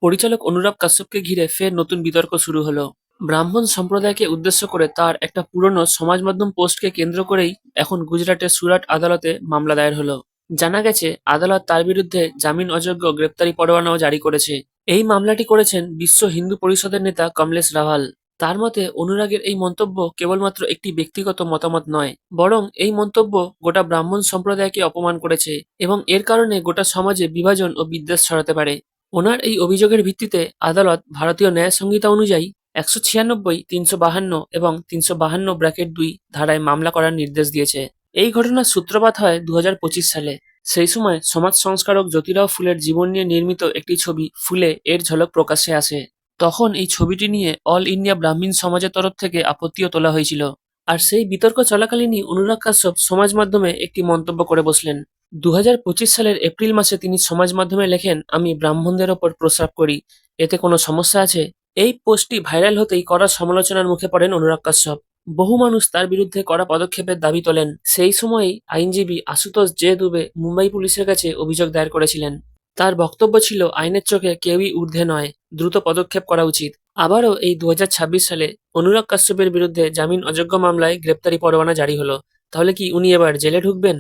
পরিচালক অনুরাগ কাশ্যপকে ঘিরে ফের নতুন বিতর্ক শুরু হলো। ব্রাহ্মণ সম্প্রদায়কে উদ্দেশ্য করে তার একটা পুরনো সমাজ মাধ্যম পোস্টকে কেন্দ্র করেই এখন গুজরাটের সুরাট আদালতে মামলা দায়ের হলো। জানা গেছে আদালত তার বিরুদ্ধে জামিন অযোগ্য গ্রেপ্তারি পরোয়ানাও জারি করেছে। এই মামলাটি করেছেন বিশ্ব হিন্দু পরিষদের নেতা কমলেশ রাভাল। তার মতে অনুরাগের এই মন্তব্য কেবলমাত্র একটি ব্যক্তিগত মতামত নয়, বরং এই মন্তব্য গোটা ব্রাহ্মণ সম্প্রদায়কে অপমান করেছে এবং এর কারণে গোটা সমাজে বিভাজন ও বিদ্বেষ ছড়াতে পারে। ওনার এই অভিযোগের ভিত্তিতে আদালত ভারতীয় ন্যায় সংহিতা অনুযায়ী ১৯৬ ৩৫২ এবং ৩৫২(২) ধারায় মামলা করার নির্দেশ দিয়েছে। এই ঘটনার সূত্রপাত হয় ২০২৫ সালে। সেই সময় সমাজ সংস্কারক জ্যোতিরাও ফুলের জীবন নিয়ে নির্মিত একটি ছবি ফুলে এর ঝলক প্রকাশ্যে আসে। তখন এই ছবিটি নিয়ে অল ইন্ডিয়া ব্রাহ্মণ সমাজের তরফ থেকে আপত্তিও তোলা হয়েছিল। আর সেই বিতর্ক চলাকালীনই অনুরাগ কাশ্যপ সমাজ মাধ্যমে একটি মন্তব্য করে বসলেন। ২০২৫ সালের এপ্রিল মাসে তিনি সমাজ মাধ্যমে লেখেন, আমি ব্রাহ্মণদের ওপর প্রস্রাব করি, এতে কোনো সমস্যা আছে? এই পোস্টটি ভাইরাল হতেই কড়া সমালোচনার মুখে পড়েন অনুরাগ কাশ্যপ। বহু মানুষ তার বিরুদ্ধে কড়া পদক্ষেপের দাবি তোলেন। সেই সময়েই আইনজীবী আশুতোষ জে দুবে মুম্বাই পুলিশের কাছে অভিযোগ দায়ের করেছিলেন। তার বক্তব্য ছিল আইনের চোখে কেউই ঊর্ধ্বে নয়, দ্রুত পদক্ষেপ করা উচিত। আবারও এই ২০২৬ সালে অনুরাগ কাশ্যপের বিরুদ্ধে জামিন অযোগ্য মামলায় গ্রেপ্তারি পরোয়ানা জারি হলো। তাহলে কি উনি এবার জেলে ঢুকবেন?